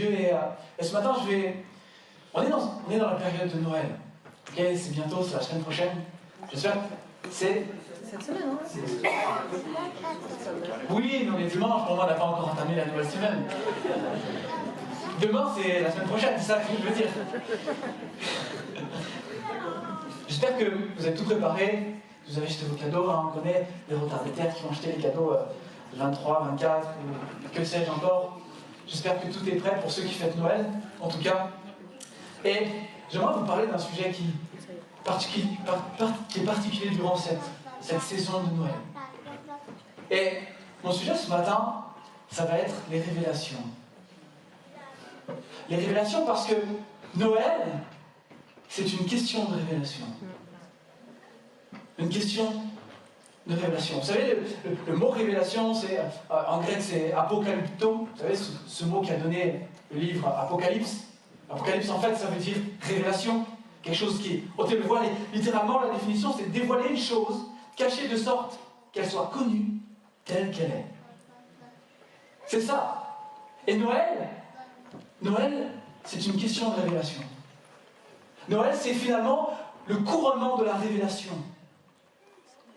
Dieu. Et ce matin, on est dans la période de Noël. Ok, c'est bientôt, c'est la semaine prochaine. J'espère que c'est... Cette semaine, hein? Oui, non mais dimanche, pour moi, on n'a pas encore entamé la nouvelle semaine. Demain, c'est la semaine prochaine, c'est ça que je veux dire. J'espère que vous avez tout préparé. Vous avez acheté vos cadeaux, hein, on connaît les retardataires qui vont acheter les cadeaux 23, 24, que sais-je encore. J'espère que tout est prêt pour ceux qui fêtent Noël, en tout cas. Et j'aimerais vous parler d'un sujet qui est particulier durant cette saison de Noël. Et mon sujet ce matin, ça va être les révélations. Les révélations parce que Noël, c'est une question de révélation. Une question de révélation. Vous savez, le mot révélation, en grec, c'est apocalypto. Vous savez, ce mot qui a donné le livre Apocalypse. Apocalypse, en fait, ça veut dire révélation. Quelque chose qui est... littéralement, la définition, c'est dévoiler une chose, cachée de sorte qu'elle soit connue telle qu'elle est. C'est ça. Et Noël, c'est une question de révélation. Noël, c'est finalement le couronnement de la révélation.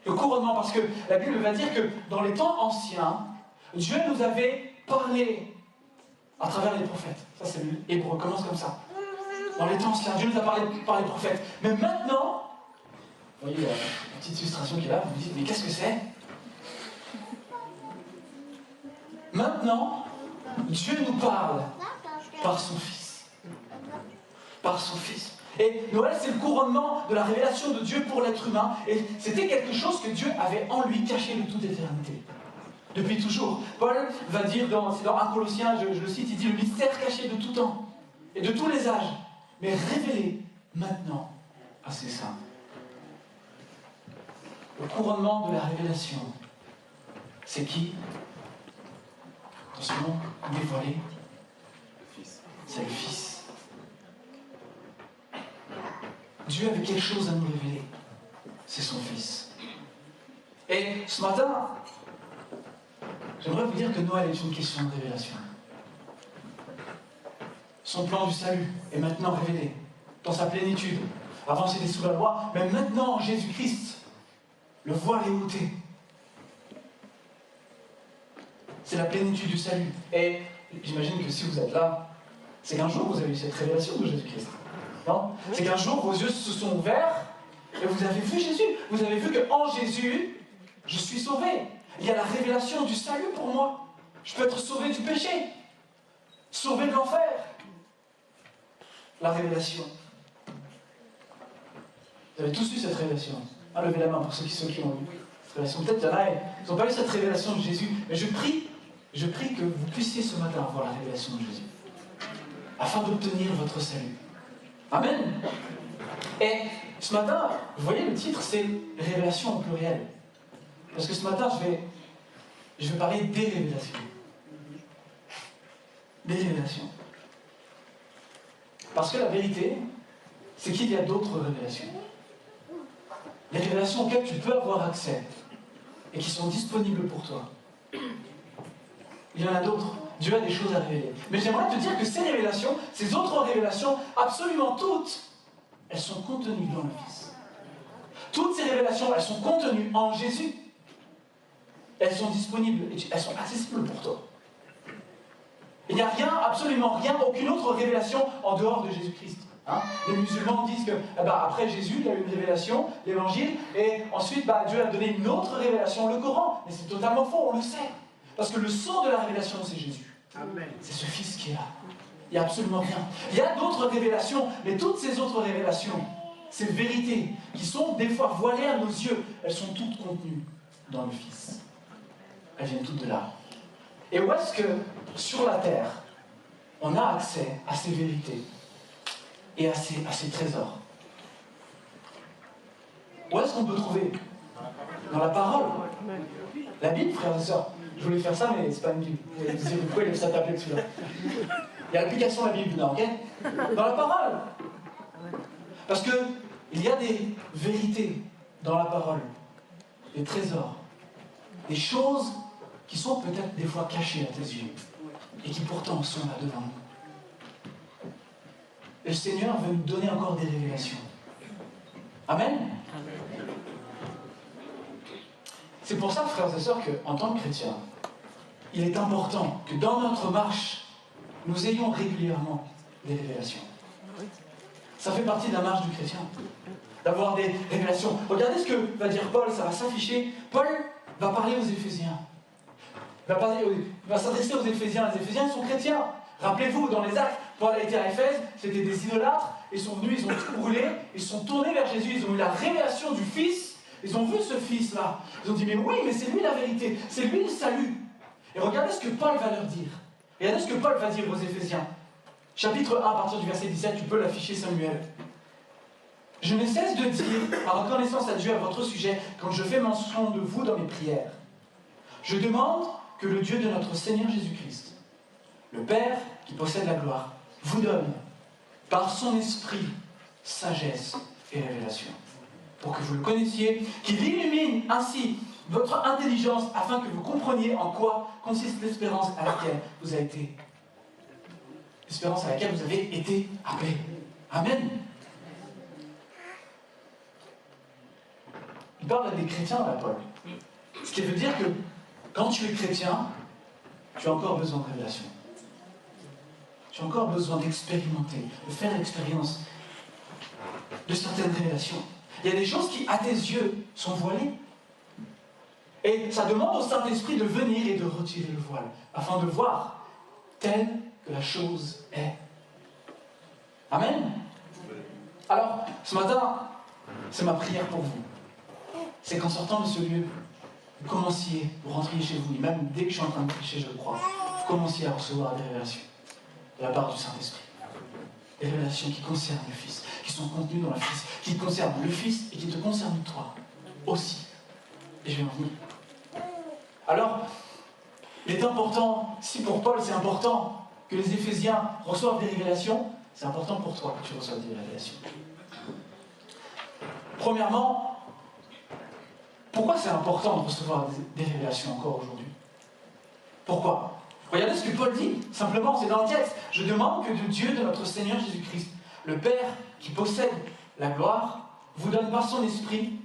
Le couronnement, parce que la Bible va dire que dans les temps anciens, Dieu nous avait parlé à travers les prophètes. Ça, c'est l'hébreu, commence comme ça. Dans les temps anciens, Dieu nous a parlé par les prophètes. Mais maintenant, vous voyez la petite illustration qui est là, vous vous dites, mais qu'est-ce que c'est? Maintenant, Dieu nous parle par son Fils. Par son Fils. Et Noël, c'est le couronnement de la révélation de Dieu pour l'être humain. Et c'était quelque chose que Dieu avait en lui caché de toute éternité. Depuis toujours. Paul va dire, c'est dans 1 Colossiens, je le cite, il dit, le mystère caché de tout temps et de tous les âges, mais révélé maintenant à ses saints. Le couronnement de la révélation, c'est qui? Attention, dévoilé. C'est le Fils. Dieu avait quelque chose à nous révéler. C'est son Fils. Et ce matin, j'aimerais vous dire que Noël est une question de révélation. Son plan du salut est maintenant révélé dans sa plénitude. Avant c'était sous la loi, mais maintenant Jésus-Christ, le voile est ôté. C'est la plénitude du salut. Et j'imagine que si vous êtes là, c'est qu'un jour vous avez eu cette révélation de Jésus-Christ. Non? C'est qu'un jour vos yeux se sont ouverts et vous avez vu Jésus. Vous avez vu qu'en Jésus, je suis sauvé. Il y a la révélation du salut pour moi. Je peux être sauvé du péché, sauvé de l'enfer. La révélation. Vous avez tous eu cette révélation. Levez la main pour ceux qui ont eu cette révélation. Peut-être qu'il y en a, ils n'ont pas eu cette révélation de Jésus. Mais je prie que vous puissiez ce matin avoir la révélation de Jésus. Afin d'obtenir votre salut. Amen. Et ce matin, vous voyez le titre, c'est Révélation au pluriel. Parce que ce matin, je vais parler des révélations. Des révélations. Parce que la vérité, c'est qu'il y a d'autres révélations. Des révélations auxquelles tu peux avoir accès et qui sont disponibles pour toi. Il y en a d'autres. Dieu a des choses à révéler. Mais j'aimerais te dire que ces révélations, ces autres révélations, absolument toutes, elles sont contenues dans le Fils. Toutes ces révélations, elles sont contenues en Jésus. Elles sont disponibles, elles sont accessibles pour toi. Il n'y a rien, absolument rien, aucune autre révélation en dehors de Jésus-Christ. Hein? Les musulmans disent que après Jésus, il y a eu une révélation, l'évangile, et ensuite Dieu a donné une autre révélation, le Coran. Mais c'est totalement faux, on le sait. Parce que le sceau de la révélation, c'est Jésus. Amen. C'est ce Fils qui est là. Il n'y a absolument rien. Il y a d'autres révélations, mais toutes ces autres révélations, ces vérités, qui sont des fois voilées à nos yeux, elles sont toutes contenues dans le Fils. Elles viennent toutes de là. Et où est-ce que, sur la terre, on a accès à ces vérités et à ces trésors? Où est-ce qu'on peut trouver? Dans la parole. La Bible, frères et sœurs. Je voulais faire ça, mais c'est pas une Bible. Vous allez dire, pourquoi il aime ça taper dessus là? Il y a l'application de la Bible dedans, ok? Dans la parole. Parce que il y a des vérités dans la parole, des trésors, des choses qui sont peut-être des fois cachées à tes yeux et qui pourtant sont là devant nous. Et le Seigneur veut nous donner encore des révélations. Amen. C'est pour ça, frères et sœurs, qu'en tant que chrétiens, il est important que dans notre marche, nous ayons régulièrement des révélations. Ça fait partie de la marche du chrétien, d'avoir des révélations. Regardez ce que va dire Paul, ça va s'afficher. Paul va parler aux Éphésiens. Il va s'adresser aux Éphésiens. Les Éphésiens sont chrétiens. Rappelez-vous, dans les Actes, Paul a été à Éphèse, c'était des idolâtres. Ils sont venus, ils ont tout brûlé, ils se sont tournés vers Jésus, ils ont eu la révélation du Fils. Ils ont vu ce Fils-là. Ils ont dit, mais oui, mais c'est lui la vérité, c'est lui le salut. Et regardez ce que Paul va leur dire. Regardez ce que Paul va dire aux Éphésiens. Chapitre 1, à partir du verset 17, tu peux l'afficher, Samuel. Je ne cesse de dire, par reconnaissance à Dieu à votre sujet, quand je fais mention de vous dans mes prières. Je demande que le Dieu de notre Seigneur Jésus-Christ, le Père qui possède la gloire, vous donne, par son esprit, sagesse et révélation, pour que vous le connaissiez, qu'il illumine ainsi votre intelligence, afin que vous compreniez en quoi consiste l'espérance à laquelle vous avez été. L'espérance à laquelle vous avez été appelés. Amen. Il parle à des chrétiens, là, Paul. Ce qui veut dire que quand tu es chrétien, tu as encore besoin de révélation. Tu as encore besoin d'expérimenter, de faire l'expérience de certaines révélations. Il y a des choses qui, à tes yeux, sont voilées. Et ça demande au Saint-Esprit de venir et de retirer le voile, afin de voir telle que la chose est. Amen. Alors, ce matin, c'est ma prière pour vous. C'est qu'en sortant de ce lieu, vous commenciez, vous rentriez chez vous, et même dès que je suis en train de prêcher, je le crois, vous commenciez à recevoir des révélations de la part du Saint-Esprit. Des révélations qui concernent le Fils, qui sont contenues dans le Fils, qui concernent le Fils et qui te concernent toi aussi. Et je vais en venir. Alors, il est important, si pour Paul c'est important que les Éphésiens reçoivent des révélations, c'est important pour toi que tu reçoives des révélations. Premièrement, pourquoi c'est important de recevoir des révélations encore aujourd'hui? Pourquoi? Regardez ce que Paul dit, simplement, c'est dans le texte. Je demande que de Dieu, de notre Seigneur Jésus-Christ, le Père qui possède la gloire, vous donne par son esprit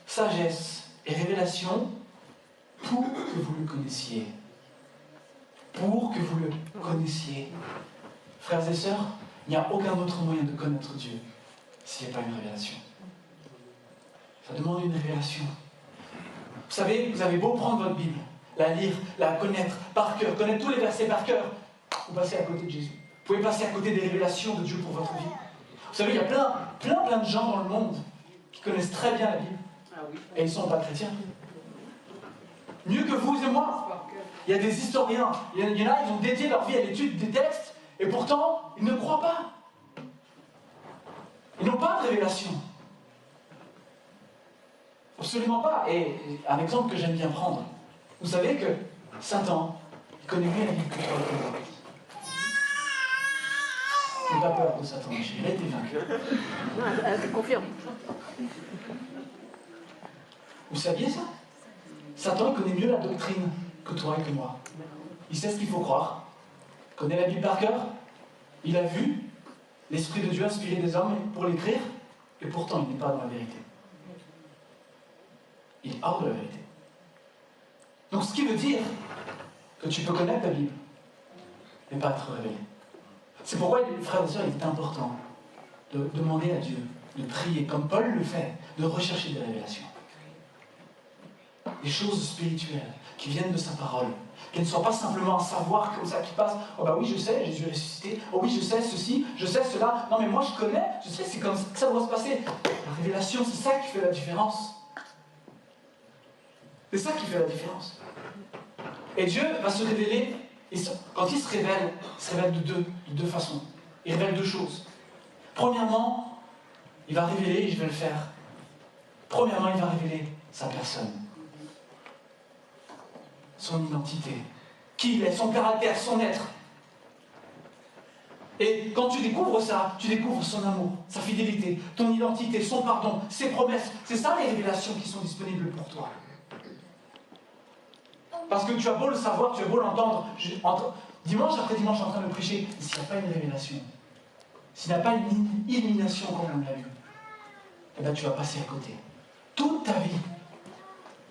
sagesse et révélation pour que vous le connaissiez. Pour que vous le connaissiez. Frères et sœurs, il n'y a aucun autre moyen de connaître Dieu s'il n'y a pas une révélation. Ça demande une révélation. Vous savez, vous avez beau prendre votre Bible, la lire, la connaître par cœur, connaître tous les versets par cœur, vous passez à côté de Jésus. Vous pouvez passer à côté des révélations de Dieu pour votre vie. Vous savez, il y a plein de gens dans le monde qui connaissent très bien la Bible. Et ils ne sont pas chrétiens. Mieux que vous et moi. Il y a des historiens, il y en a, ils ont dédié leur vie à l'étude des textes, et pourtant, ils ne croient pas. Ils n'ont pas de révélation. Absolument pas. Et un exemple que j'aime bien prendre. Vous savez que Satan, il connaît mieux la Bible que toi et moi. N'aie pas peur de Satan, il a été vaincu. Je confirme. Vous saviez ça? Satan, il connaît mieux la doctrine que toi et que moi. Il sait ce qu'il faut croire. Il connaît la Bible par cœur. Il a vu l'Esprit de Dieu inspirer des hommes pour l'écrire, et pourtant il n'est pas dans la vérité. Il est hors de la vérité. Donc ce qui veut dire que tu peux connaître la Bible, mais pas être révélé. C'est pourquoi, frères et sœurs, il est important de demander à Dieu, de prier, comme Paul le fait, de rechercher des révélations. Des choses spirituelles qui viennent de sa parole, qui ne soient pas simplement un savoir comme ça qui passe. Oh bah oui, je sais, Jésus est ressuscité. Oh oui, je sais ceci, je sais cela. Non mais moi je connais, je sais, c'est comme ça que ça doit se passer. La révélation, c'est ça qui fait la différence. C'est ça qui fait la différence. Et Dieu va se révéler, et quand il se révèle de deux façons. Il révèle deux choses. Premièrement, il va révéler, et je vais le faire. Premièrement, il va révéler sa personne. Son identité, qui il est, son caractère, son être. Et quand tu découvres ça, tu découvres son amour, sa fidélité, ton identité, son pardon, ses promesses. C'est ça les révélations qui sont disponibles pour toi. Parce que tu as beau le savoir, tu as beau l'entendre, dimanche après dimanche en train de prêcher, mais s'il n'y a pas une révélation, s'il n'y a pas une illumination comme on l'a vu, eh bien tu vas passer à côté. Toute ta vie.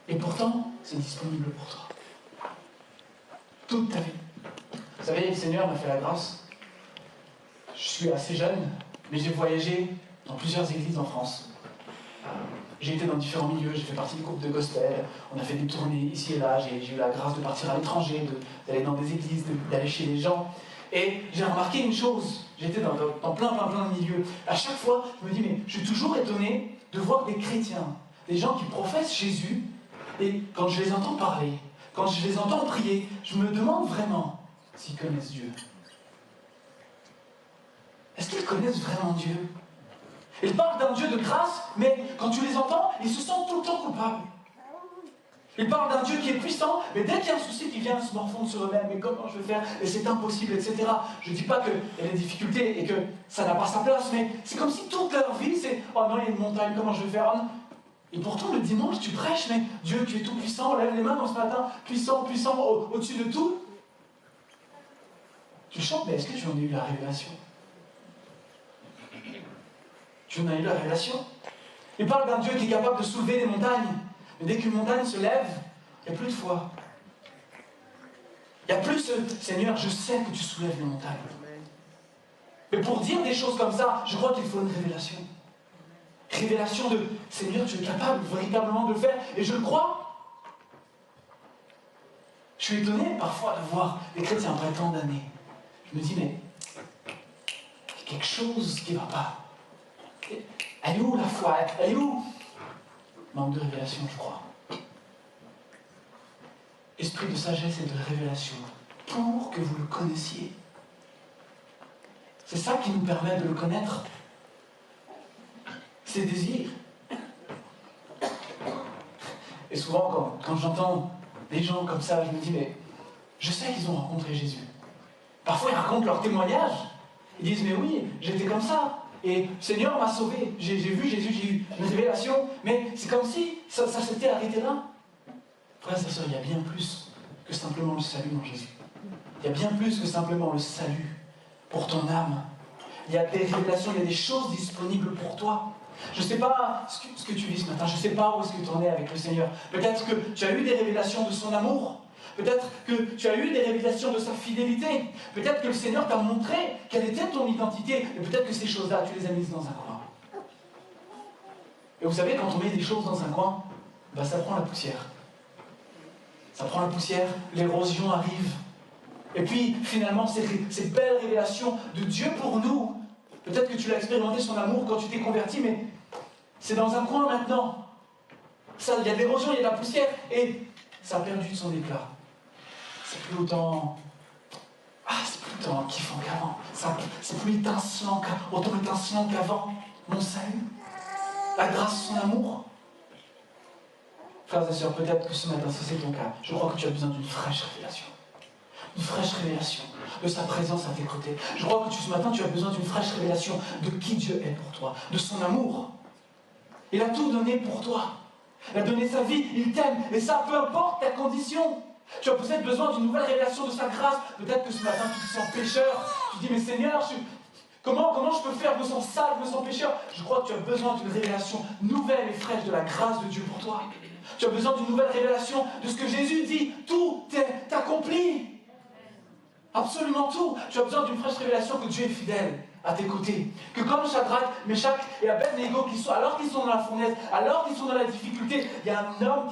Et pourtant, c'est disponible pour toi. Toute ta vie. Vous savez, le Seigneur m'a fait la grâce. Je suis assez jeune, mais j'ai voyagé dans plusieurs églises en France. J'ai été dans différents milieux, j'ai fait partie du groupe de gospel, on a fait des tournées ici et là, j'ai eu la grâce de partir à l'étranger, d'aller dans des églises, d'aller chez les gens. Et j'ai remarqué une chose, j'étais dans plein de milieux. À chaque fois, je me dis, mais je suis toujours étonné de voir des chrétiens, des gens qui professent Jésus, et quand je les entends parler, quand je les entends prier, je me demande vraiment s'ils connaissent Dieu. Est-ce qu'ils connaissent vraiment Dieu? Ils parlent d'un Dieu de grâce, mais quand tu les entends, ils se sentent tout le temps coupables. Ils parlent d'un Dieu qui est puissant, mais dès qu'il y a un souci qui vient, ils se morfondent sur eux-mêmes. Mais comment je vais faire? Et c'est impossible, etc. Je ne dis pas qu'il y a des difficultés et que ça n'a pas sa place, mais c'est comme si toute leur vie, c'est « Oh non, il y a une montagne, comment je vais faire ?» Et pourtant, le dimanche, tu prêches, mais Dieu, tu es tout puissant, lève les mains comme ce matin, puissant, au-dessus de tout. Tu chantes, mais est-ce que tu en as eu la révélation? Tu en as eu la révélation? Il parle d'un Dieu qui est capable de soulever des montagnes. Mais dès qu'une montagne se lève, il n'y a plus de foi. Il n'y a plus ce « Seigneur, je sais que tu soulèves les montagnes. » Mais pour dire des choses comme ça, je crois qu'il faut une révélation. Révélation de « Seigneur, tu es capable véritablement de le faire. » Et je le crois. Je suis étonné parfois de voir les chrétiens après tant d'années. Je me dis, mais il y a quelque chose qui ne va pas. Elle est où la foi? Elle est où? Manque de révélation, je crois. Esprit de sagesse et de révélation, pour que vous le connaissiez. C'est ça qui nous permet de le connaître. Ses désirs. Et souvent, quand j'entends des gens comme ça, je me dis, mais je sais qu'ils ont rencontré Jésus. Parfois, ils racontent leur témoignage. Ils disent, mais oui, j'étais comme ça. Et le Seigneur m'a sauvé. J'ai vu Jésus, j'ai eu une révélation. Mais c'est comme si ça s'était arrêté là. Frères et sœurs, il y a bien plus que simplement le salut en Jésus. Il y a bien plus que simplement le salut pour ton âme. Il y a des révélations, il y a des choses disponibles pour toi. Je ne sais pas ce que tu vis ce matin, je ne sais pas où est-ce que tu en es avec le Seigneur. Peut-être que tu as eu des révélations de son amour. Peut-être que tu as eu des révélations de sa fidélité. Peut-être que le Seigneur t'a montré quelle était ton identité. Et peut-être que ces choses-là, tu les as mises dans un coin. Et vous savez, quand on met des choses dans un coin, ben ça prend la poussière. Ça prend la poussière, l'érosion arrive. Et puis, finalement, ces belles révélations de Dieu pour nous, peut-être que tu l'as expérimenté, son amour, quand tu t'es converti, mais c'est dans un coin maintenant. Il y a de l'érosion, il y a de la poussière, et ça a perdu de son éclat. C'est plus autant kiffant qu'avant. C'est plus autant étincelant qu'avant. Mon salut, la grâce, son amour. Frères et sœurs, peut-être que ce matin, si c'est ton cas, je crois que tu as besoin d'une fraîche révélation. Une fraîche révélation de sa présence à tes côtés. Je crois que ce matin, tu as besoin d'une fraîche révélation de qui Dieu est pour toi, de son amour. Il a tout donné pour toi. Il a donné sa vie, il t'aime. Et ça, peu importe ta condition. Tu as peut-être besoin d'une nouvelle révélation de sa grâce. Peut-être que ce matin, tu te sens pécheur. Tu te dis, mais Seigneur, comment je peux faire? Je me sens sale, je me sens pécheur. Je crois que tu as besoin d'une révélation nouvelle et fraîche de la grâce de Dieu pour toi. Tu as besoin d'une nouvelle révélation de ce que Jésus dit. Tout est accompli. Absolument tout. Tu as besoin d'une fraîche révélation que Dieu est fidèle à tes côtés. Que comme Shadrach, Meshach et Abednego, alors qu'ils sont dans la fournaise, alors qu'ils sont dans la difficulté, il y a un homme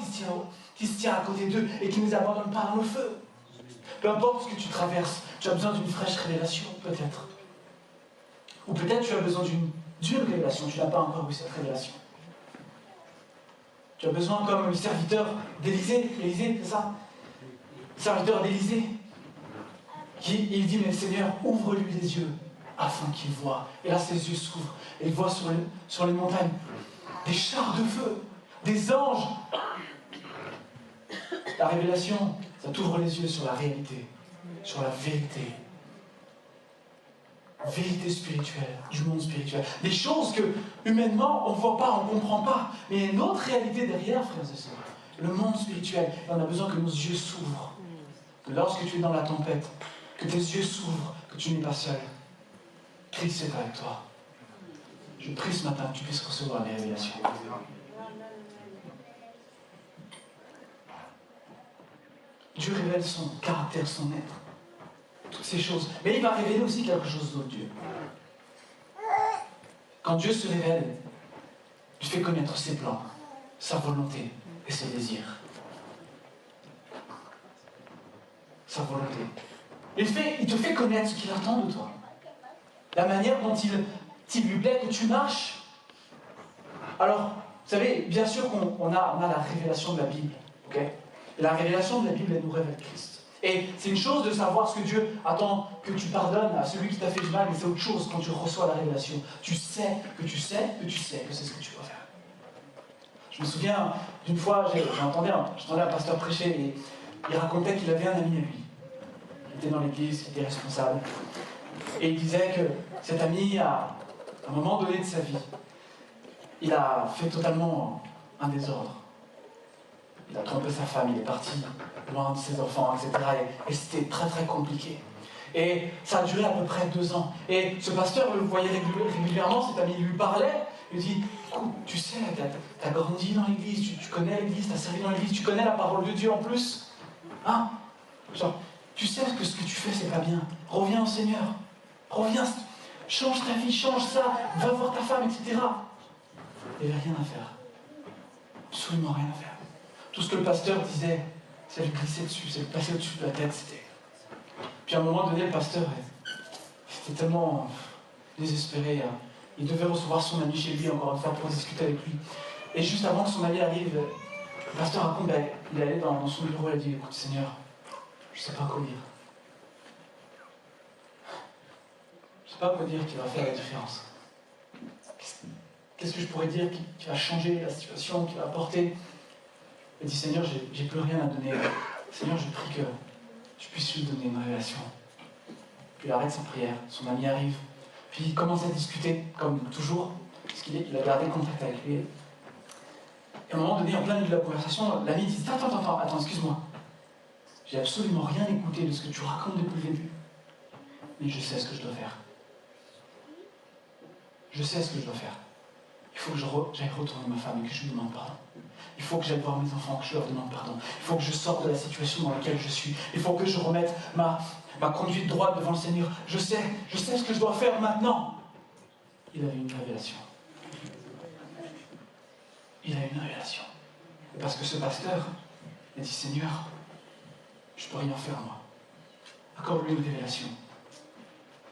qui se tient à côté d'eux et qui ne les abandonne pas dans le feu. Peu importe ce que tu traverses, tu as besoin d'une fraîche révélation, peut-être. Ou peut-être tu as besoin d'une révélation, tu n'as pas encore eu cette révélation. Tu as besoin, comme le serviteur d'Élisée, c'est ça? Le serviteur d'Élisée, il dit, mais Seigneur, ouvre-lui les yeux, afin qu'il voie. Et là, ses yeux s'ouvrent, et il voit sur les montagnes des chars de feu, des anges. La révélation, ça t'ouvre les yeux sur la réalité, sur la vérité. Vérité spirituelle, du monde spirituel. Des choses que, humainement, on ne voit pas, on ne comprend pas. Mais il y a une autre réalité derrière, frères et sœurs. Le monde spirituel. Et on a besoin que nos yeux s'ouvrent. Que lorsque tu es dans la tempête, que tes yeux s'ouvrent, que tu n'es pas seul. Christ est avec toi. Je prie ce matin que tu puisses recevoir les révélations. Dieu révèle son caractère, son être, toutes ces choses. Mais il va révéler aussi quelque chose d'autre, Dieu. Quand Dieu se révèle, il fait connaître ses plans, sa volonté et ses désirs. Sa volonté. Il te fait connaître ce qu'il attend de toi. La manière dont il lui plaît que tu marches. Alors, vous savez, bien sûr qu'on a la révélation de la Bible. Okay? Et la révélation de la Bible, elle nous révèle Christ. Et c'est une chose de savoir ce que Dieu attend que tu pardonnes à celui qui t'a fait du mal, mais c'est autre chose quand tu reçois la révélation. Tu sais que c'est ce que tu dois faire. Je me souviens d'une fois, j'entendais un pasteur prêcher et il racontait qu'il avait un ami à lui. Il était dans l'église, il était responsable. Et il disait que cet ami, à un moment donné de sa vie, il a fait totalement un désordre. Il a trompé sa femme, il est parti loin de ses enfants, etc. Et c'était très très compliqué. Et ça a duré à peu près 2 ans. Et ce pasteur le voyait régulièrement, cet ami lui parlait, il lui dit, écoute, tu sais, t'as grandi dans l'église, tu connais l'église, t'as servi dans l'église, tu connais la parole de Dieu en plus. Hein? Genre, tu sais que ce que tu fais, c'est pas bien. Reviens au Seigneur. Reviens, change ta vie, change ça, va voir ta femme, etc. Il n'y avait rien à faire. Absolument rien à faire. Tout ce que le pasteur disait, c'est lui glisser dessus, c'est lui passer au-dessus de la tête, c'était... Puis à un moment donné, le pasteur était tellement désespéré. Il devait recevoir son ami chez lui, encore une fois, pour discuter avec lui. Et juste avant que son ami arrive, le pasteur raconte, il allait dans son bureau et il a dit, écoute Seigneur, je ne sais pas quoi dire. Je ne sais pas quoi dire qui va faire la différence. Qu'est-ce que je pourrais dire qui va changer la situation, qui va apporter? Il dit, Seigneur, j'ai plus rien à donner. Seigneur, je prie que tu puisses lui donner une révélation. Puis il arrête sa prière, son ami arrive. Puis il commence à discuter, comme toujours, parce qu'il a gardé contact avec lui. Et à un moment donné, en plein milieu de la conversation, l'ami dit, attends, excuse-moi. J'ai absolument rien écouté de ce que tu racontes depuis le début. Mais je sais ce que je dois faire. Je sais ce que je dois faire. Il faut que j'aille retourner ma femme et que je lui demande pardon. Il faut que j'aille voir mes enfants, que je leur demande pardon. Il faut que je sorte de la situation dans laquelle je suis. Il faut que je remette ma conduite droite devant le Seigneur. Je sais ce que je dois faire maintenant. Il a eu une révélation. Il a eu une révélation. Et parce que ce pasteur a dit, Seigneur, je ne peux rien faire moi. Accorde-lui une révélation.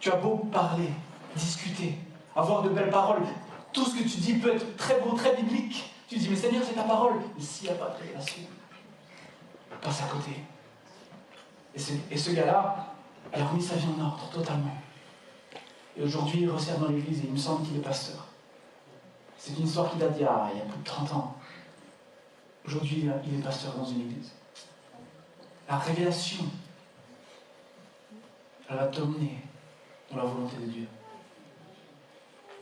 Tu as beau parler, discuter, avoir de belles paroles. Tout ce que tu dis peut être très beau, très biblique. Tu dis, mais Seigneur, c'est ta parole. Mais s'il n'y a pas de révélation, passe à côté. Et ce gars-là, il a remis sa vie en ordre, totalement. Et aujourd'hui, il resserre dans l'église et il me semble qu'il est pasteur. C'est une histoire qui date d'il y a plus de 30 ans. Aujourd'hui, il est pasteur dans une église. La révélation, elle va t'emmener dans la volonté de Dieu.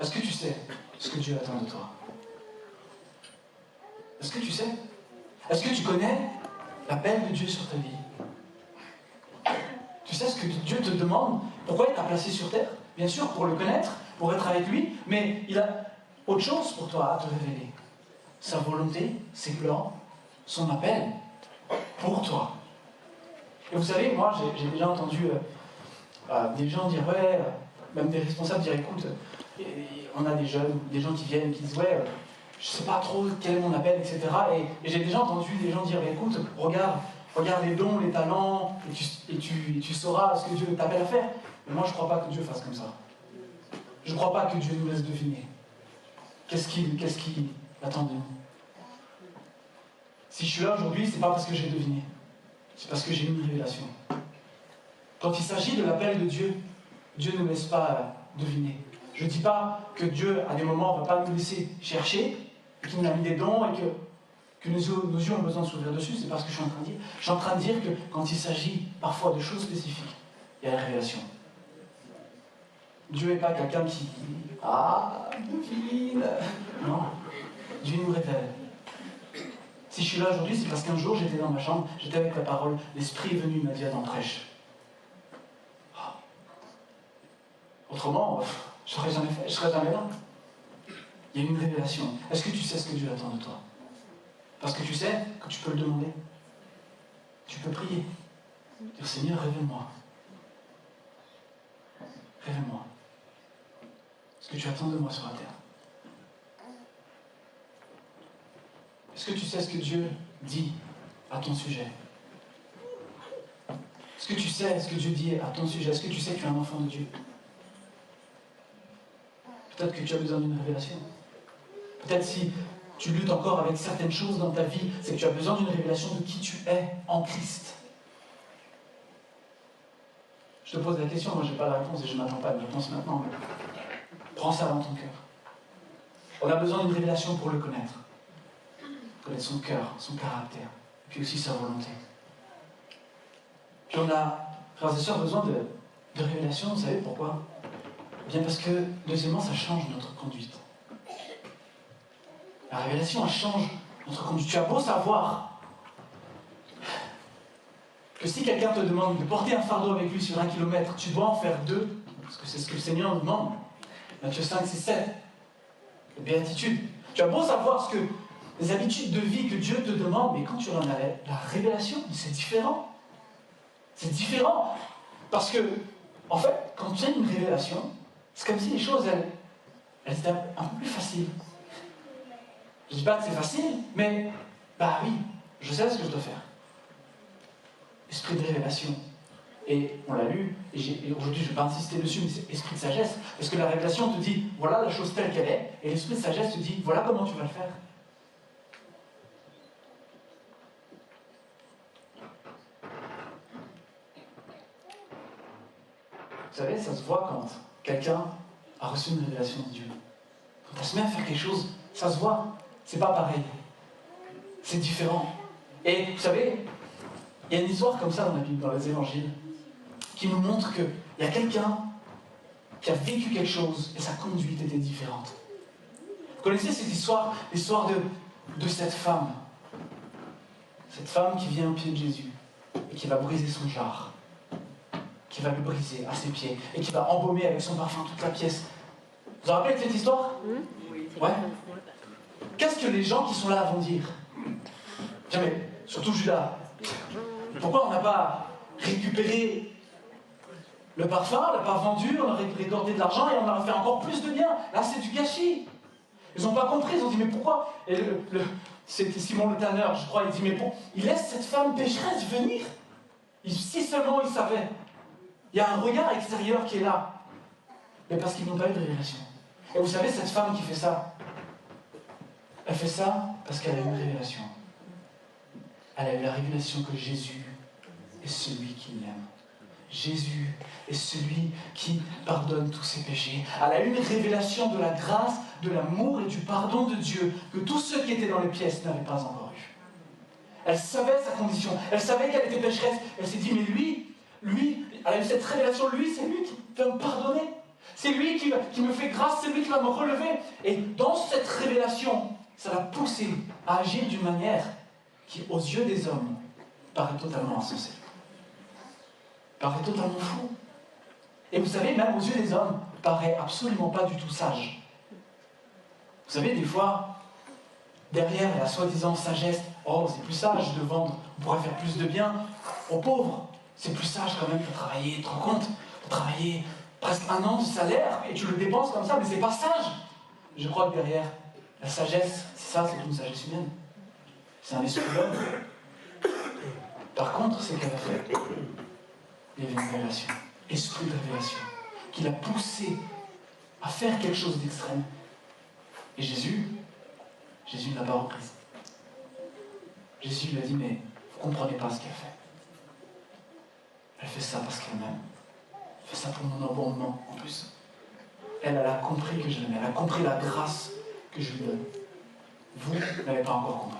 Est-ce que tu sais ce que Dieu attend de toi? Est-ce que tu sais? Est-ce que tu connais l'appel de Dieu sur ta vie? Tu sais ce que Dieu te demande? Pourquoi il t'a placé sur terre? Bien sûr, pour le connaître, pour être avec lui, mais il a autre chose pour toi à te révéler. Sa volonté, ses plans, son appel pour toi. Et vous savez, moi, j'ai déjà entendu des gens dire, même des responsables dire, écoute, on a des jeunes, des gens qui viennent, qui disent, je sais pas trop quel est mon appel, etc. Et j'ai déjà entendu des gens dire, écoute, regarde les dons, les talents, et tu sauras ce que Dieu t'appelle à faire. Mais moi, je ne crois pas que Dieu fasse comme ça. Je ne crois pas que Dieu nous laisse deviner. Qu'est-ce qu'il attend de nous? Si je suis là aujourd'hui, c'est pas parce que j'ai deviné. C'est parce que j'ai eu une révélation. Quand il s'agit de l'appel de Dieu, Dieu ne nous laisse pas deviner. Je ne dis pas que Dieu, à des moments, ne va pas nous laisser chercher, qu'il nous a mis des dons et que nos yeux ont besoin de s'ouvrir dessus. C'est pas ce que je suis en train de dire. Je suis en train de dire que quand il s'agit parfois de choses spécifiques, il y a la révélation. Dieu n'est pas quelqu'un qui dit « Ah, devine !» Non, Dieu nous révèle. Si je suis là aujourd'hui, c'est parce qu'un jour, j'étais dans ma chambre, j'étais avec la parole, l'Esprit est venu, il m'a dit « Attends, prêche. » Autrement, je ne serais jamais là. Il y a une révélation. Est-ce que tu sais ce que Dieu attend de toi? Parce que tu sais que tu peux le demander. Tu peux prier. Dire, Seigneur, révèle-moi. Révèle-moi. Ce que tu attends de moi sur la terre. Est-ce que tu sais ce que Dieu dit à ton sujet? Est-ce que tu sais ce que Dieu dit à ton sujet? Est-ce que tu sais que tu es un enfant de Dieu? Peut-être que tu as besoin d'une révélation. Peut-être si tu luttes encore avec certaines choses dans ta vie, c'est que tu as besoin d'une révélation de qui tu es en Christ. Je te pose la question, moi je n'ai pas la réponse et je ne m'attends pas à une réponse maintenant. Mais prends ça dans ton cœur. On a besoin d'une révélation pour le connaître. Connaître son cœur, son caractère, et puis aussi sa volonté. Puis on a, frères et sœurs, besoin de révélation, vous savez pourquoi? Bien parce que, deuxièmement, ça change notre conduite. La révélation, elle change notre conduite. Tu as beau savoir que si quelqu'un te demande de porter un fardeau avec lui sur 1 kilomètre, tu dois en faire 2, parce que c'est ce que le Seigneur nous demande. Matthieu 5, c'est 7. La béatitude. Tu as beau savoir ce que les habitudes de vie que Dieu te demande, mais quand tu en as la révélation, c'est différent. C'est différent. Parce que, en fait, quand tu as une révélation, c'est comme si les choses, elles étaient un peu plus faciles. Je ne dis pas que c'est facile, mais, bah oui, je sais ce que je dois faire. Esprit de révélation. Et on l'a lu, et aujourd'hui je ne vais pas insister dessus, mais c'est esprit de sagesse. Parce que la révélation te dit, voilà la chose telle qu'elle est, et l'esprit de sagesse te dit, voilà comment tu vas le faire. Vous savez, ça se voit quand quelqu'un a reçu une révélation de Dieu. Quand elle se met à faire quelque chose, ça se voit. C'est pas pareil. C'est différent. Et vous savez, il y a une histoire comme ça dans la Bible, dans les évangiles, qui nous montre qu'il y a quelqu'un qui a vécu quelque chose et sa conduite était différente. Vous connaissez cette histoire, l'histoire de cette femme qui vient au pied de Jésus et qui va briser son jarre, qui va le briser à ses pieds et qui va embaumer avec son parfum toute la pièce. Vous vous rappelez de cette histoire? Oui. Ouais. Qu'est-ce que les gens qui sont là vont dire? Tiens, mais surtout Judas. Pourquoi on n'a pas récupéré le parfum, on l'a pas vendu, on aurait récolté de l'argent et on aurait fait encore plus de bien. Là, c'est du gâchis. Ils n'ont pas compris, ils ont dit, mais pourquoi? Et c'était Simon le tanneur, je crois, il dit, mais bon, il laisse cette femme pécheresse venir. Si seulement il savait. Il y a un regard extérieur qui est là. Mais parce qu'ils n'ont pas eu de révélation. Et vous savez, cette femme qui fait ça, elle fait ça parce qu'elle a eu une révélation. Elle a eu la révélation que Jésus est celui qui l'aime. Jésus est celui qui pardonne tous ses péchés. Elle a eu une révélation de la grâce, de l'amour et du pardon de Dieu que tous ceux qui étaient dans les pièces n'avaient pas encore eu. Elle savait sa condition, elle savait qu'elle était pécheresse. Elle s'est dit, mais lui, elle a eu cette révélation, lui, c'est lui qui va me pardonner. C'est lui qui me fait grâce, c'est lui qui va me relever. Et dans cette révélation, ça l'a poussé à agir d'une manière qui, aux yeux des hommes, paraît totalement insensée. Paraît totalement fou. Et vous savez, même aux yeux des hommes, paraît absolument pas du tout sage. Vous savez, des fois, derrière la soi-disant sagesse, oh, c'est plus sage de vendre, on pourrait faire plus de bien aux pauvres. C'est plus sage quand même de travailler, tu te rends compte, de travailler presque 1 an de salaire et tu le dépenses comme ça, mais c'est pas sage. Je crois que derrière la sagesse, c'est ça, c'est une sagesse humaine. C'est un esprit d'homme. Par contre, c'est qu'elle a fait. Il y avait une révélation, esprit de révélation, qui l'a poussé à faire quelque chose d'extrême. Et Jésus ne l'a pas reprise. Jésus lui a dit, mais vous ne comprenez pas ce qu'elle fait. Elle fait ça parce qu'elle m'aime. Elle fait ça pour mon abondement en plus. Elle a compris que je l'aimais. Elle a compris la grâce que je lui donne. Vous n'avez pas encore compris.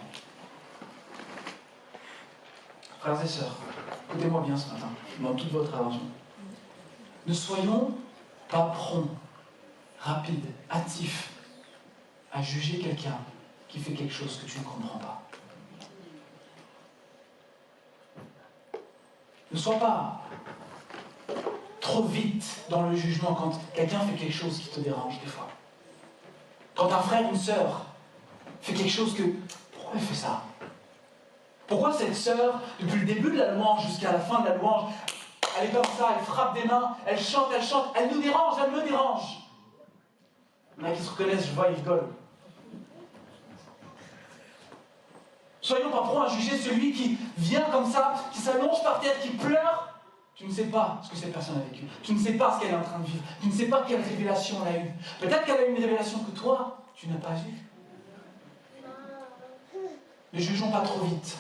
Frères et sœurs, écoutez-moi bien ce matin, dans toute votre attention. Ne soyons pas prompts, rapides, hâtifs à juger quelqu'un qui fait quelque chose que tu ne comprends pas. Ne sois pas trop vite dans le jugement quand quelqu'un fait quelque chose qui te dérange des fois. Quand un frère ou une sœur fait quelque chose que... Pourquoi elle fait ça? Pourquoi cette sœur, depuis le début de la louange jusqu'à la fin de la louange, elle est comme ça, elle frappe des mains, elle chante, elle nous dérange, elle me dérange. Il y en a qui se reconnaissent, je vois, ils rigolent. Soyons pas prêts à juger celui qui vient comme ça, qui s'allonge par terre, qui pleure. Tu ne sais pas ce que cette personne a vécu. Tu ne sais pas ce qu'elle est en train de vivre. Tu ne sais pas quelle révélation elle a eue. Peut-être qu'elle a eu une révélation que toi, tu n'as pas eue. Ne jugeons pas trop vite.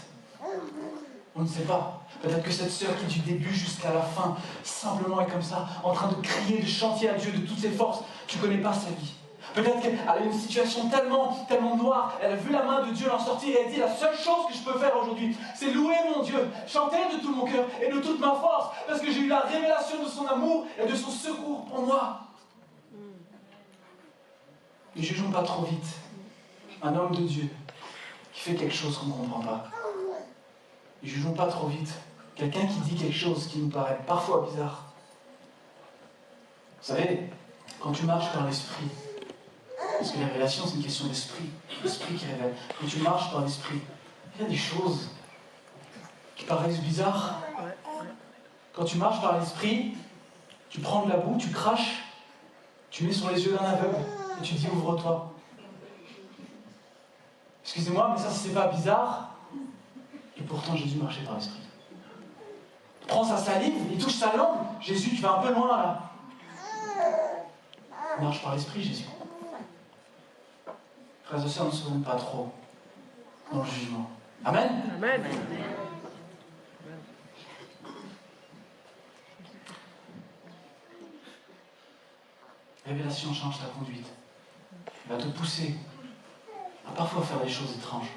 On ne sait pas. Peut-être que cette sœur qui du début jusqu'à la fin, simplement est comme ça, en train de crier, de chanter à Dieu de toutes ses forces. Tu ne connais pas sa vie. Peut-être qu'elle a une situation tellement noire, elle a vu la main de Dieu l'en sortir et elle dit la seule chose que je peux faire aujourd'hui, c'est louer mon Dieu, chanter de tout mon cœur et de toute ma force, parce que j'ai eu la révélation de son amour et de son secours pour moi. Ne jugeons pas trop vite un homme de Dieu qui fait quelque chose qu'on ne comprend pas. Ne jugeons pas trop vite quelqu'un qui dit quelque chose qui nous paraît parfois bizarre. Vous savez, quand tu marches par l'esprit, parce que la révélation, c'est une question d'esprit. L'esprit qui révèle. Quand tu marches par l'esprit, il y a des choses qui paraissent bizarres. Quand tu marches par l'esprit, tu prends de la boue, tu craches, tu mets sur les yeux d'un aveugle et tu dis ouvre-toi. Excusez-moi, mais ça, c'est pas bizarre. Et pourtant, Jésus marchait par l'esprit. Il prend sa salive, il touche sa langue. Jésus, tu vas un peu loin là. Il marche par l'esprit, Jésus. Frères et sœurs, ne se rendent pas trop dans le jugement. Amen. Amen. Révélation change ta conduite. Elle va te pousser à parfois faire des choses étranges.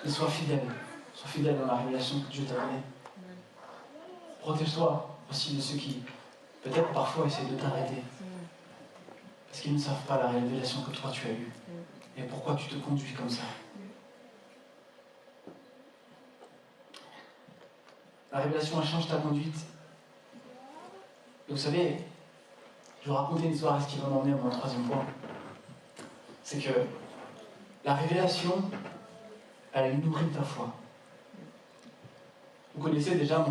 Et sois fidèle. Sois fidèle dans la révélation que Dieu t'a donnée. Protège-toi aussi de ceux qui, peut-être parfois, essaient de t'arrêter. Parce qu'ils ne savent pas la révélation que toi tu as eue. Et pourquoi tu te conduis comme ça. La révélation, elle change ta conduite. Et vous savez, je vais vous raconter une histoire, ce qui va m'emmener à mon troisième point. C'est que la révélation, elle nourrit ta foi. Vous connaissez déjà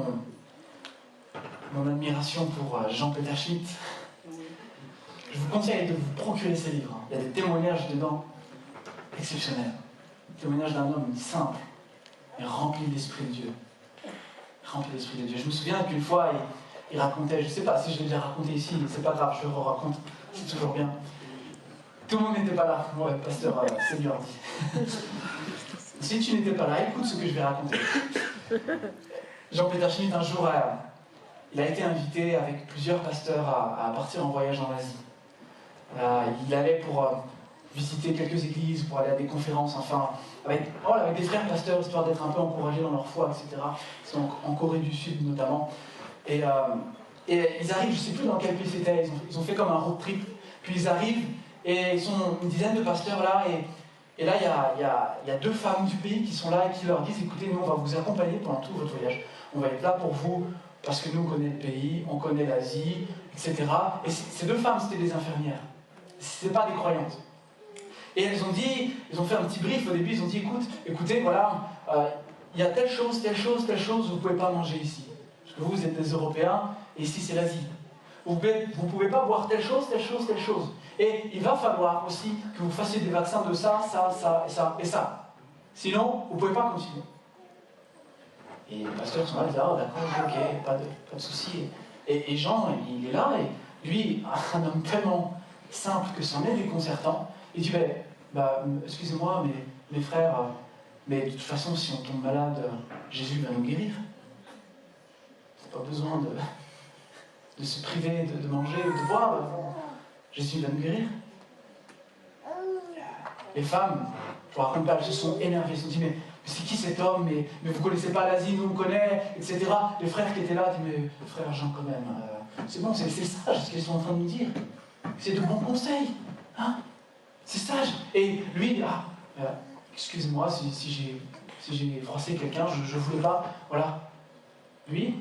mon admiration pour Jean-Peter Schmitt. Je vous conseille de vous procurer ces livres. Il y a des témoignages dedans exceptionnels. Témoignage d'un homme simple, mais rempli de l'Esprit de Dieu. Rempli de l'Esprit de Dieu. Je me souviens qu'une fois, il racontait, je ne sais pas si je l'ai déjà raconté ici, c'est pas grave, je le raconte, c'est toujours bien. Tout le monde n'était pas là, ouais, pasteur Seigneur dit. Si tu n'étais pas là, écoute ce que je vais raconter. Jean-Peter Schmitt, un jour, il a été invité avec plusieurs pasteurs à partir en voyage en Asie. Il allait pour visiter quelques églises, pour aller à des conférences, enfin, avec des frères pasteurs, histoire d'être un peu encouragés dans leur foi, etc. Ils sont en Corée du Sud notamment. Et ils arrivent, je ne sais plus dans quel pays c'était, ils ont fait comme un road trip, puis ils arrivent, et ils sont une dizaine de pasteurs là, et là il y a deux femmes du pays qui sont là et qui leur disent, écoutez, nous on va vous accompagner pendant tout votre voyage, on va être là pour vous, parce que nous on connaît le pays, on connaît l'Asie, etc. Et ces deux femmes, c'était des infirmières, c'était pas des croyantes. Et elles ont fait un petit brief au début, ils ont dit, écoutez, voilà, il y a telle chose, vous ne pouvez pas manger ici. Parce que vous êtes des Européens, et ici c'est l'Asie. Vous ne pouvez pas boire telle chose. Et il va falloir aussi que vous fassiez des vaccins de ça et ça. Sinon, vous ne pouvez pas continuer. Et les pasteurs sont là, ils disent, ah d'accord, ok, pas de souci. Et Jean, il est là, et lui, un homme tellement simple que c'en est déconcertant, il dit, excusez-moi, mais mes frères, mais de toute façon, si on tombe malade, Jésus va nous guérir. Pas besoin de se priver de manger ou de boire. Jésus va nous guérir. Les femmes, je vous raconte pas, elles se sont énervées, elles se sont dit, mais c'est qui cet homme, mais vous ne connaissez pas l'Asie, nous on connaît, etc. Les frères qui étaient là disent, mais frère Jean quand même, c'est bon, c'est sage ce qu'ils sont en train de nous dire. C'est de bons conseils. Hein, c'est sage. Et lui, excusez-moi si j'ai froissé quelqu'un, je ne voulais pas. Voilà. Lui,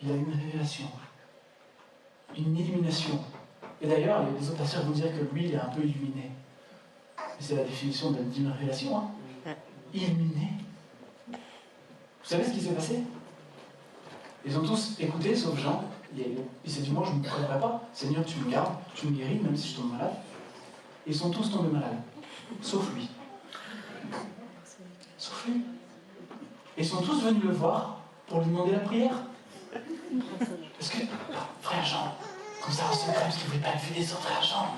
il a eu une révélation, une illumination. Et d'ailleurs, il y a des autres pasteurs qui vont dire que lui, il est un peu illuminé. C'est la définition d'une révélation, hein. Illuminé. Vous savez ce qui s'est passé? Ils ont tous écouté, sauf Jean. Il s'est dit, moi, je ne me prendrai pas. Seigneur, tu me gardes, tu me guéris, même si je tombe malade. Ils sont tous tombés malades, sauf lui. Sauf lui. Et ils sont tous venus le voir pour lui demander la prière. Parce que, frère Jean, comme ça en secret, parce qu'il ne voulait pas vu des autres, frère Jean,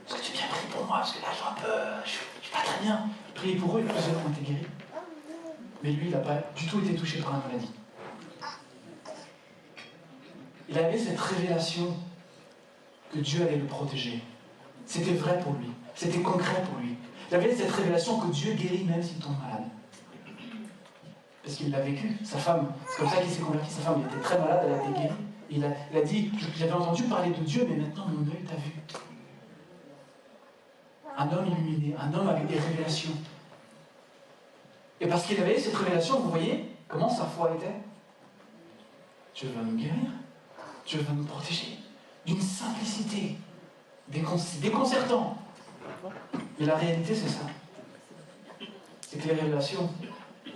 est-ce que tu viens prier pour moi? Parce que là, je suis pas très bien. Priez pour eux, et plusieurs ont été guéris. Mais lui, il n'a pas du tout été touché par la maladie. Il avait cette révélation que Dieu allait le protéger. C'était vrai pour lui. C'était concret pour lui. Il avait cette révélation que Dieu guérit même s'il tombe malade. Parce qu'il l'a vécu. Sa femme, c'est comme ça qu'il s'est converti. Sa femme, elle était très malade, elle a été guérie. Il a dit, j'avais entendu parler de Dieu, mais maintenant mon œil t'a vu. Un homme illuminé, un homme avec des révélations. Et parce qu'il avait cette révélation, vous voyez comment sa foi était? Dieu va nous guérir. Dieu va nous protéger. D'une simplicité déconcertant. Mais la réalité, c'est ça. C'est que les révélations,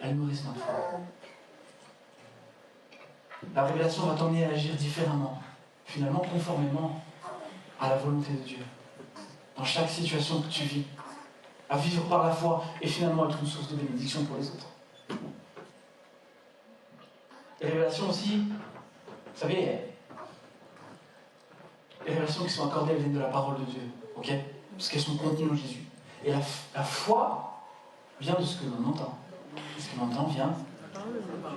elles nourrissent notre foi. La révélation va t'emmener à agir différemment, finalement conformément à la volonté de Dieu. Dans chaque situation que tu vis, à vivre par la foi et finalement être une source de bénédiction pour les autres. Les révélations aussi, vous savez, les révélations qui sont accordées, elles viennent de la parole de Dieu, ok? Parce qu'elles sont contenues en Jésus. Et la foi vient de ce que l'on entend. Et ce que l'on entend vient de la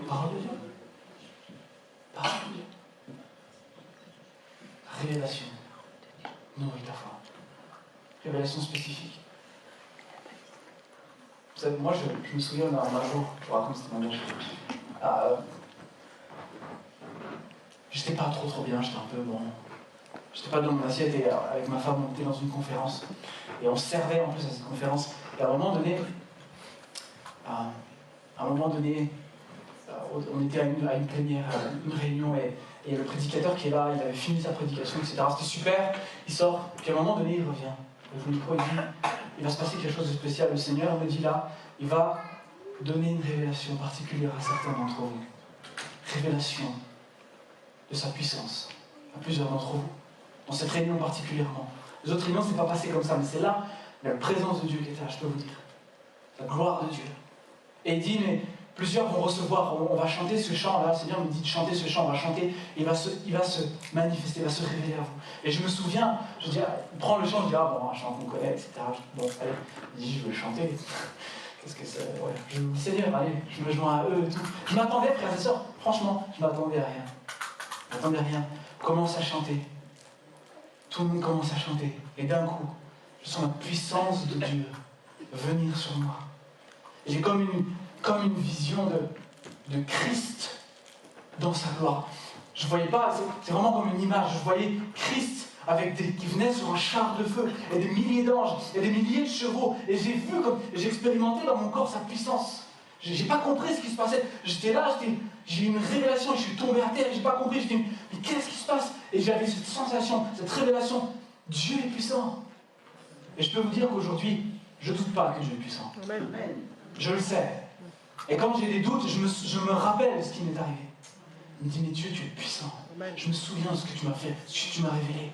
parole de Dieu. Parole de Dieu. Révélation. Nourrit ta foi. Révélation spécifique. Vous savez, moi, je me souviens d'un jour, je vous raconte, c'était un jour. J'étais pas trop bien, j'étais un peu bon. J'étais pas dans mon assiette et avec ma femme, on était dans une conférence. Et on se servait en plus à cette conférence. Et à un moment donné, on était à une plénière, une réunion, et le prédicateur qui est là, il avait fini sa prédication, etc. C'était super, il sort, puis à un moment donné, il revient. Il ouvre le micro, il dit, il va se passer quelque chose de spécial. Le Seigneur me dit là, il va donner une révélation particulière à certains d'entre vous. Révélation de sa puissance à plusieurs d'entre vous. Dans cette réunion particulièrement. Les autres réunions, c'est pas passé comme ça, mais c'est là la présence de Dieu qui était là, je peux vous dire. La gloire de Dieu. Et il dit, mais plusieurs vont recevoir, on va chanter ce chant-là, le Seigneur me dit de chanter ce chant, on va chanter, il va se manifester, il va se révéler à vous. Et je me souviens, je dis, il prend le chant, je dis, ah bon, un chant qu'on connaît, etc. Bon, allez, il dit, je vais le chanter. Qu'est-ce que c'est? Ouais. Je me dis, Seigneur, allez, je me joins à eux et tout. Je m'attendais, frères et sœurs, franchement, je m'attendais à rien. Je m'attendais à rien. On commence à chanter. Tout le monde commence à chanter. Et d'un coup, je sens la puissance de Dieu venir sur moi. Et j'ai comme une vision de Christ dans sa gloire. Je ne voyais pas, c'est vraiment comme une image. Je voyais Christ qui venait sur un char de feu, et des milliers d'anges, et des milliers de chevaux. Et j'ai expérimenté dans mon corps sa puissance. J'ai pas compris ce qui se passait. J'étais là, j'ai eu une révélation, je suis tombé à terre, j'ai pas compris. J'étais, mais qu'est-ce qui se passe? Et j'avais cette sensation, cette révélation. Dieu est puissant. Et je peux vous dire qu'aujourd'hui, je ne doute pas que Dieu est puissant. Amen. Je le sais. Et quand j'ai des doutes, je me rappelle de ce qui m'est arrivé. Je me dis, mais Dieu, tu es puissant. Amen. Je me souviens de ce que tu m'as fait, ce que tu m'as révélé.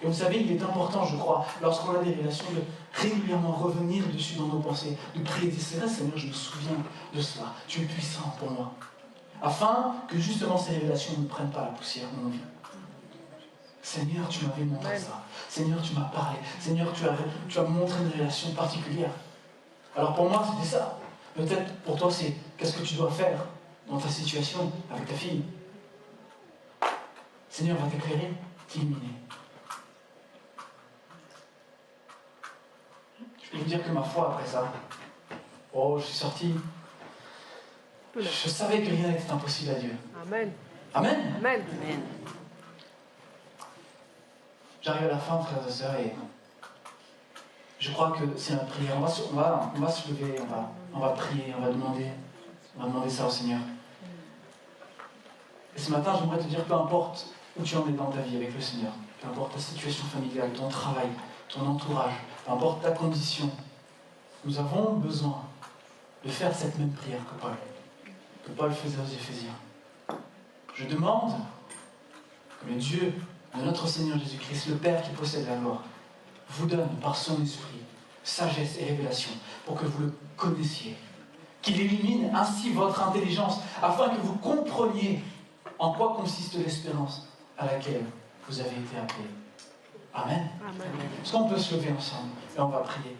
Et vous savez, il est important, je crois, lorsqu'on a des révélations, de régulièrement revenir dessus dans nos pensées, de prier, de dire, c'est vrai, Seigneur, je me souviens de cela. Tu es puissant pour moi. Afin que justement ces révélations ne prennent pas la poussière de nos vies. Seigneur, tu m'avais montré ça. Seigneur, tu m'as parlé. Seigneur, tu as montré une relation particulière. Alors pour moi, c'était ça. Peut-être pour toi, c'est qu'est-ce que tu dois faire dans ta situation avec ta fille. Seigneur va t'éclairer, t'illuminer. Je peux vous dire que ma foi après ça, je suis sorti. Je savais que rien n'était impossible à Dieu. Amen. Amen. Amen. Amen. J'arrive à la fin, frères et sœurs, et je crois que c'est notre prière. On va se lever, on va prier, on va demander ça au Seigneur. Et ce matin, j'aimerais te dire, peu importe où tu en es dans ta vie avec le Seigneur, peu importe ta situation familiale, ton travail, ton entourage, peu importe ta condition, nous avons besoin de faire cette même prière que Paul faisait aux Éphésiens. Je demande que le Dieu de notre Seigneur Jésus-Christ, le Père qui possède la gloire, vous donne par son esprit sagesse et révélation pour que vous le connaissiez, qu'il élimine ainsi votre intelligence afin que vous compreniez en quoi consiste l'espérance à laquelle vous avez été appelés. Amen. Amen. Est-ce qu'on peut se lever ensemble et on va prier?